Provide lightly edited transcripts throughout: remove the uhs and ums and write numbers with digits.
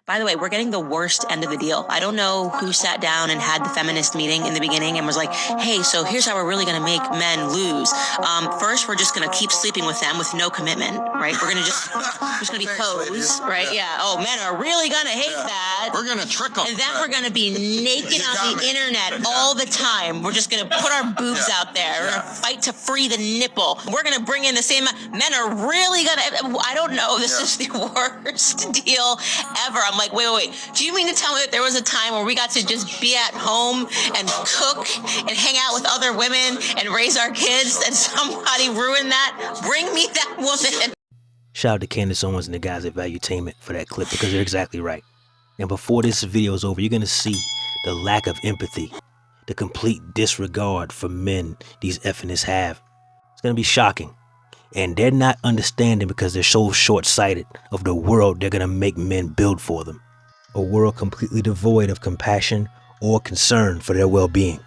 By the way, we're getting the worst end of the deal. I don't know who sat down and had the feminist meeting in the beginning and was like, hey, so here's how we're really going to make men lose. First, we're just going to keep sleeping with them with no commitment, right? We're going to just going to be pose, right? Yeah. Oh, men are really going to hate that. We're going to trick them. And then we're going to be naked on the internet all the time. We're just going to put our boobs out there. We're going to fight to free the nipple. We're going to bring in the same. Men are really going to. I don't know. This is the worst deal ever. I'm like, wait. Do you mean to tell me that there was a time where we got to just be at home and cook and hang out with other women and raise our kids and somebody ruined that? Bring me that woman. Shout out to Candace Owens and the guys at Valuetainment for that clip, because they're exactly right. And before this video is over, you're going to see the lack of empathy, the complete disregard for men these effinists have. It's going to be shocking. And they're not understanding because they're so short-sighted of the world they're going to make men build for them. A world completely devoid of compassion or concern for their well-being,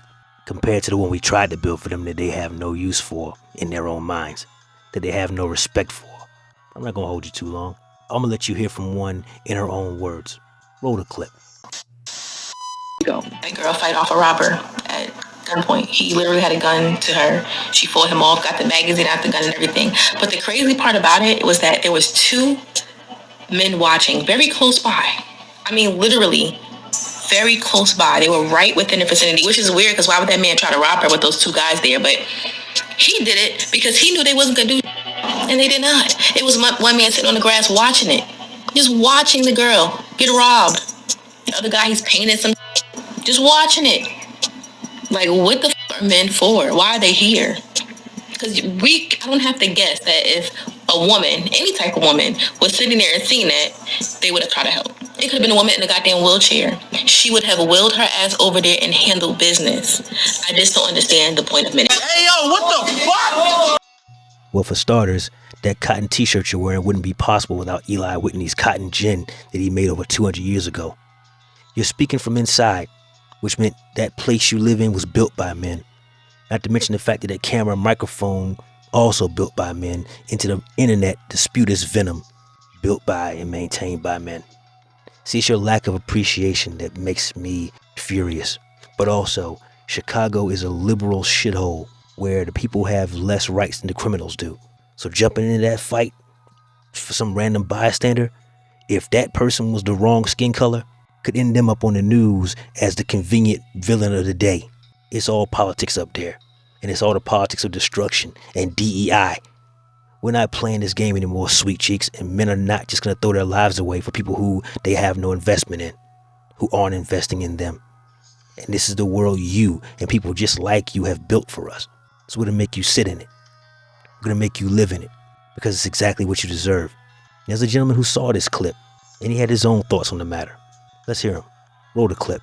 compared to the one we tried to build for them that they have no use for in their own minds, that they have no respect for. I'm not going to hold you too long. I'm going to let you hear from one in her own words. Roll the clip. That girl fight off a robber at gunpoint. He literally had a gun to her. She fought him off, got the magazine out the gun and everything. But the crazy part about it was that there was two men watching very close by. I mean, literally very close by. They were right within the vicinity, which is weird because why would that man try to rob her with those two guys there? But he did it because he knew they wasn't going to do, and they did not. It was one man sitting on the grass watching it, just watching the girl get robbed. The other guy, he's painting some, just watching it. Like, what the f are men for? Why are they here? Because I don't have to guess that if a woman, any type of woman, was sitting there and seeing that, they would have tried to help. It could have been a woman in a goddamn wheelchair. She would have wheeled her ass over there and handled business. I just don't understand the point of men. Hey, yo, what the fuck? Well, for starters, that cotton t-shirt you're wearing wouldn't be possible without Eli Whitney's cotton gin that he made over 200 years ago. You're speaking from inside, which meant that place you live in was built by men. Not to mention the fact that that camera and microphone also built by men into the internet to spew this venom, built by and maintained by men. See, it's your lack of appreciation that makes me furious. But also, Chicago is a liberal shithole where the people have less rights than the criminals do. So jumping into that fight for some random bystander, if that person was the wrong skin color, could end them up on the news as the convenient villain of the day. It's all politics up there. And it's all the politics of destruction and DEI. We're not playing this game anymore, sweet cheeks, and men are not just going to throw their lives away for people who they have no investment in, who aren't investing in them. And this is the world you and people just like you have built for us. So we're going to make you sit in it. We're going to make you live in it because it's exactly what you deserve. There's a gentleman who saw this clip and he had his own thoughts on the matter. Let's hear him. Roll the clip.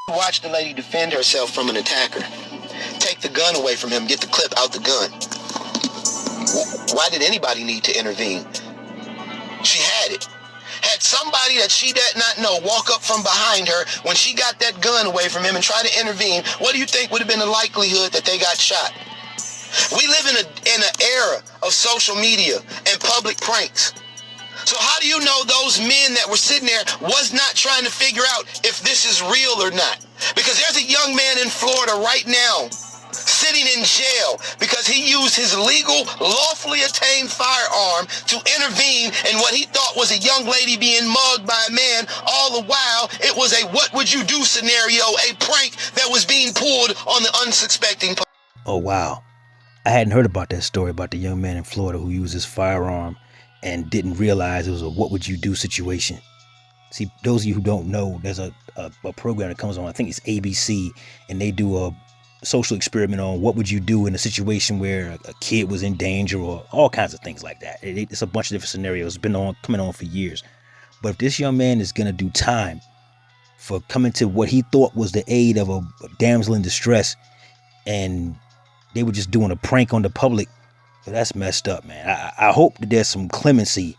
Watch the lady defend herself from an attacker. Take the gun away from him, get the clip out the gun. Why did anybody need to intervene? She had it. Had somebody that she did not know walk up from behind her when she got that gun away from him and try to intervene, what do you think would have been the likelihood that they got shot? We live in an era of social media and public pranks. So how do you know those men that were sitting there was not trying to figure out if this is real or not? Because there's a young man in Florida right now sitting in jail because he used his legal, lawfully attained firearm to intervene in what he thought was a young lady being mugged by a man. All the while, it was a what would you do scenario, a prank that was being pulled on the unsuspecting. Oh, wow. I hadn't heard about that story about the young man in Florida who used his firearm and didn't realize it was a what would you do situation. See, those of you who don't know, there's a program that comes on, I think it's ABC, and they do a social experiment on what would you do in a situation where a kid was in danger or all kinds of things like that. It's a bunch of different scenarios. It's been coming on for years. But if this young man is going to do time for coming to what he thought was the aid of a damsel in distress, and they were just doing a prank on the public, so that's messed up, man. I hope that there's some clemency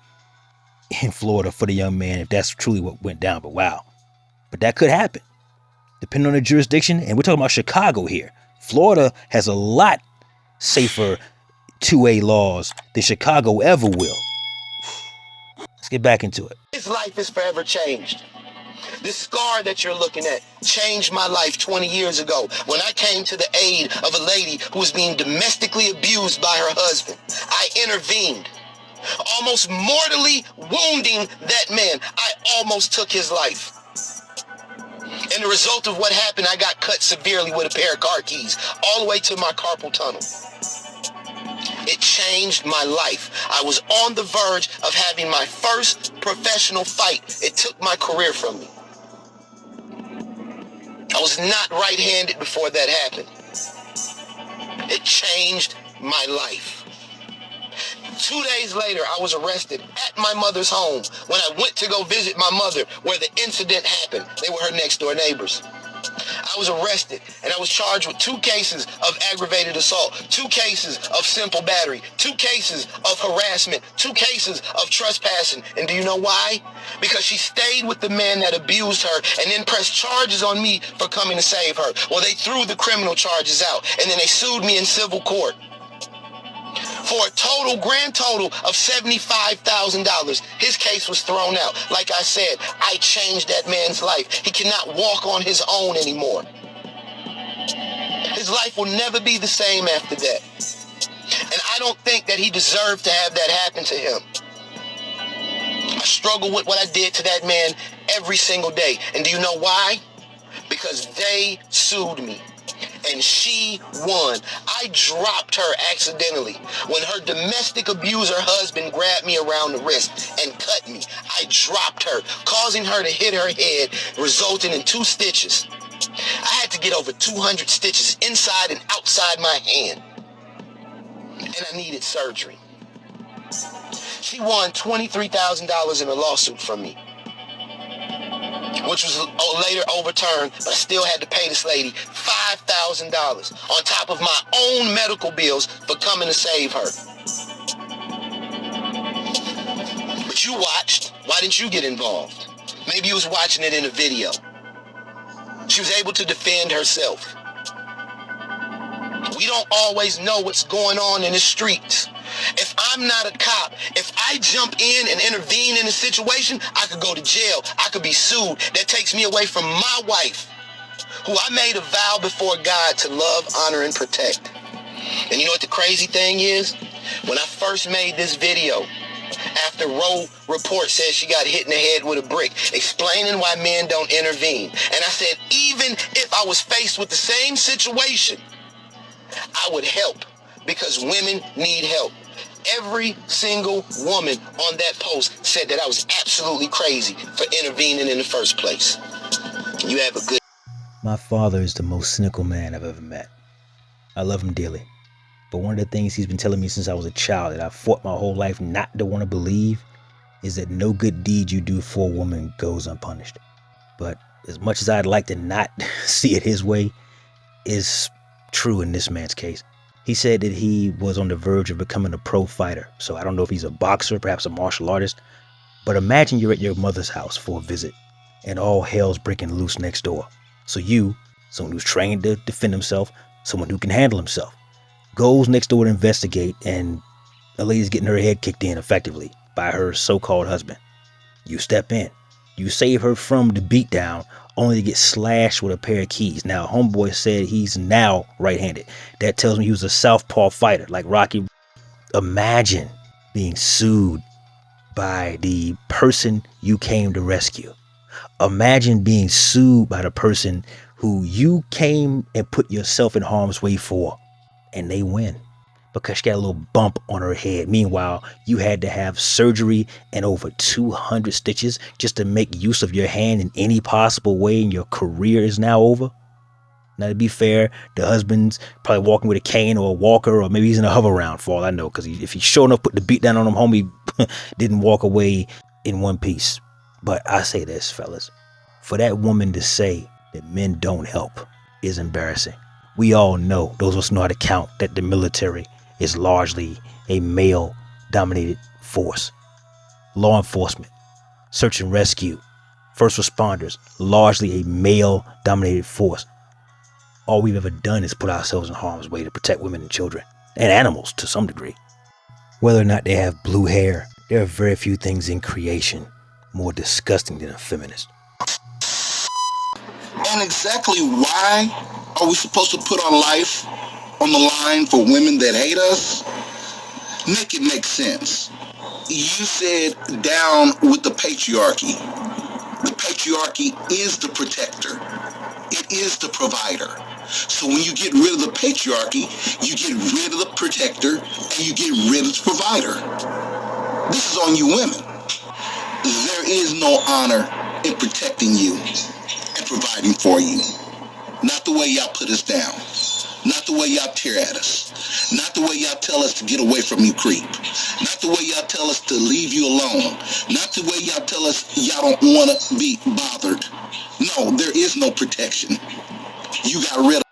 in Florida for the young man if that's truly what went down, but wow. But that could happen, depending on the jurisdiction, and we're talking about Chicago here. Florida has a lot safer 2A laws than Chicago ever will. Let's get back into it. His life is forever changed. This scar that you're looking at changed my life 20 years ago when I came to the aid of a lady who was being domestically abused by her husband. I intervened, almost mortally wounding that man. I almost took his life. And the result of what happened, I got cut severely with a pair of car keys all the way to my carpal tunnel. It changed my life. I was on the verge of having my first professional fight. It took my career from me. I was not right-handed before that happened. It changed my life. 2 days later, I was arrested at my mother's home when I went to go visit my mother where the incident happened. They were her next-door neighbors. I was arrested, and I was charged with 2 cases of aggravated assault, 2 cases of simple battery, 2 cases of harassment, 2 cases of trespassing. And do you know why? Because she stayed with the man that abused her and then pressed charges on me for coming to save her. Well, they threw the criminal charges out, and then they sued me in civil court for a grand total of $75,000. His case was thrown out. Like I said, I changed that man's life. He cannot walk on his own anymore. His life will never be the same after that. And I don't think that he deserved to have that happen to him. I struggle with what I did to that man every single day. And do you know why? Because they sued me. And she won. I dropped her accidentally when her domestic abuser husband grabbed me around the wrist and cut me. I dropped her, causing her to hit her head, resulting in 2 stitches. I had to get over 200 stitches inside and outside my hand. And I needed surgery. She won $23,000 in a lawsuit from me, which was later overturned, but I still had to pay this lady $5,000 on top of my own medical bills for coming to save her. But you watched. Why didn't you get involved? Maybe you was watching it in a video. She was able to defend herself. We don't always know what's going on in the streets. If I'm not a cop, if I jump in and intervene in a situation, I could go to jail. I could be sued. That takes me away from my wife, who I made a vow before God to love, honor, and protect. And you know what the crazy thing is? When I first made this video, after Roe report said she got hit in the head with a brick, explaining why men don't intervene. And I said, even if I was faced with the same situation, I would help because women need help. Every single woman on that post said that I was absolutely crazy for intervening in the first place. You have a good... My father is the most cynical man I've ever met. I love him dearly. But one of the things he's been telling me since I was a child that I fought my whole life not to want to believe is that no good deed you do for a woman goes unpunished. But as much as I'd like to not see it his way, is true in this man's case. He said that he was on the verge of becoming a pro fighter. So I don't know if he's a boxer, perhaps a martial artist. But imagine you're at your mother's house for a visit and all hell's breaking loose next door. So you, someone who's trained to defend himself, someone who can handle himself, goes next door to investigate, and a lady's getting her head kicked in effectively by her so-called husband. You step in. You save her from the beatdown, only to get slashed with a pair of keys. Now, homeboy said he's now right-handed. That tells me he was a southpaw fighter, like Rocky. Imagine being sued by the person you came to rescue. Imagine being sued by the person who you came and put yourself in harm's way for, and they win because she got a little bump on her head. Meanwhile, you had to have surgery and over 200 stitches just to make use of your hand in any possible way, and your career is now over. Now, to be fair, the husband's probably walking with a cane or a walker, or maybe he's in a hover round for all I know, because if he sure enough put the beat down on him, homie didn't walk away in one piece. But I say this, fellas, for that woman to say that men don't help is embarrassing. We all know, those of us who know how to count, that the military is largely a male-dominated force. Law enforcement, search and rescue, first responders, largely a male-dominated force. All we've ever done is put ourselves in harm's way to protect women and children. and animals to some degree. Whether or not they have blue hair, there are very few things in creation more disgusting than a feminist. And exactly why are we supposed to put our life on the line for women that hate us? Make it make sense. You said down with the patriarchy. The patriarchy is the protector. It is the provider. So when you get rid of the patriarchy, you get rid of the protector and you get rid of the provider. This is on you women. There is no honor in protecting you and providing for you. Not the way y'all put us down. Not the way y'all tear at us. Not the way y'all tell us to get away from you, creep. Not the way y'all tell us to leave you alone. Not the way y'all tell us y'all don't want to be bothered. No, there is no protection. You got rid of.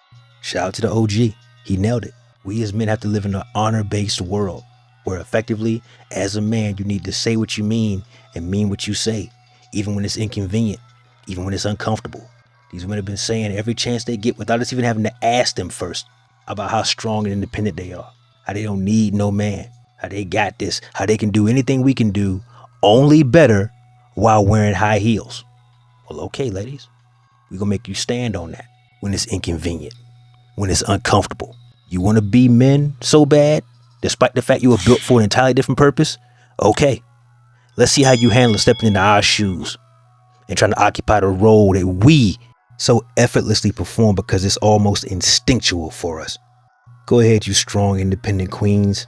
Shout out to the OG. He nailed it. We as men have to live in an honor-based world where effectively, as a man, you need to say what you mean and mean what you say, even when it's inconvenient, even when it's uncomfortable. These women have been saying every chance they get without us even having to ask them first about how strong and independent they are, how they don't need no man, how they got this, how they can do anything we can do, only better while wearing high heels. Well, okay, ladies, we're gonna make you stand on that when it's inconvenient, when it's uncomfortable. You want to be men so bad, despite the fact you were built for an entirely different purpose? Okay, let's see how you handle stepping into our shoes and trying to occupy the role that we so effortlessly perform because it's almost instinctual for us. Go ahead, you strong, independent queens.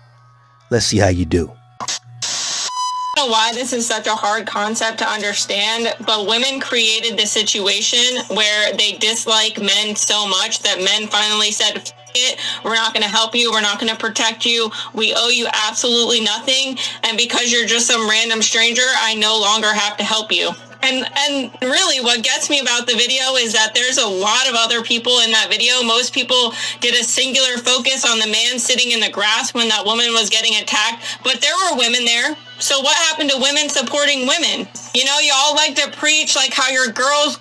Let's see how you do. I don't know why this is such a hard concept to understand, but women created the situation where they dislike men so much that men finally said, "F it, we're not going to help you, we're not going to protect you, we owe you absolutely nothing, and because you're just some random stranger, I no longer have to help you." And really what gets me about the video is that there's a lot of other people in that video. Most people did a singular focus on the man sitting in the grass when that woman was getting attacked, but there were women there. So what happened to women supporting women? You know, you all like to preach like how you're girls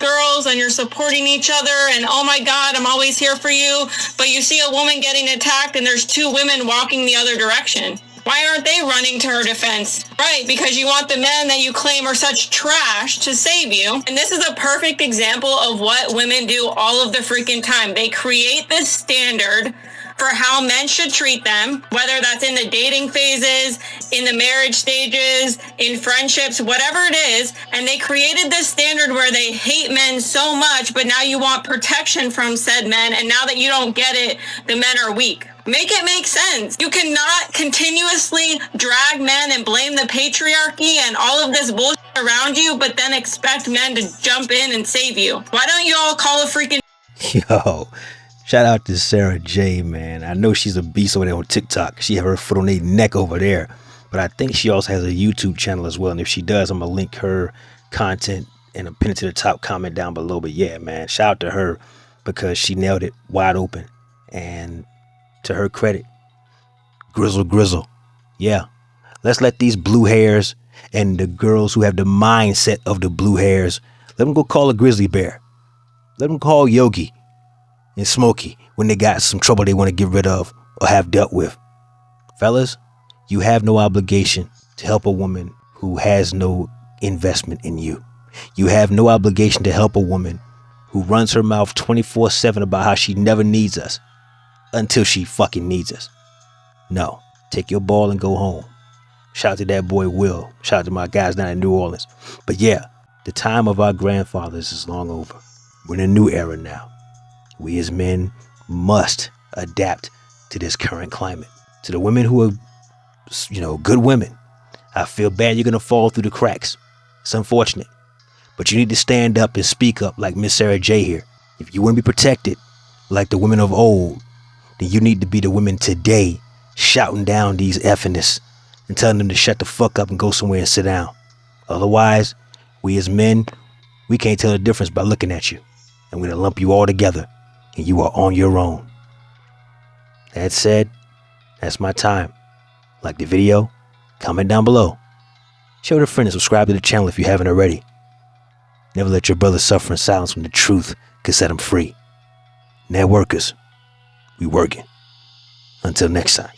and you're supporting each other and oh my God, I'm always here for you. But you see a woman getting attacked and there's two women walking the other direction. Why aren't they running to her defense? Right, because you want the men that you claim are such trash to save you. And this is a perfect example of what women do all of the freaking time. They create this standard for how men should treat them, whether that's in the dating phases, in the marriage stages, in friendships, whatever it is. And they created this standard where they hate men so much, but now you want protection from said men. And now that you don't get it, the men are weak. Make it make sense. You cannot continuously drag men and blame the patriarchy and all of this bullshit around you, but then expect men to jump in and save you. Why don't you all call a freaking... Yo, shout out to Sarah J, man. I know she's a beast over there on TikTok. She have her foot on their neck over there. But I think she also has a YouTube channel as well. And if she does, I'm going to link her content and pin it to the top comment down below. But yeah, man, shout out to her because she nailed it wide open. And to her credit, grizzle. Yeah, let's let these blue hairs and the girls who have the mindset of the blue hairs, let them go call a grizzly bear. Let them call Yogi and Smokey when they got some trouble they want to get rid of or have dealt with. Fellas, you have no obligation to help a woman who has no investment in you. You have no obligation to help a woman who runs her mouth 24/7 about how she never needs us until she fucking needs us. No, take your ball and go home. Shout out to that boy Will. Shout out to my guys down in New Orleans. But yeah, the time of our grandfathers is long over. We're in a new era now. We as men must adapt to this current climate. To the women who are, good women, I feel bad you're going to fall through the cracks. It's unfortunate. But you need to stand up and speak up like Miss Sarah J here. If you want to be protected like the women of old, then you need to be the women today shouting down these effinists and telling them to shut the fuck up and go somewhere and sit down. Otherwise, we as men, we can't tell the difference by looking at you. And we're going to lump you all together and you are on your own. That said, that's my time. Like the video, comment down below. Share with a friend and subscribe to the channel if you haven't already. Never let your brother suffer in silence when the truth can set him free. Networkers, we working. Until next time.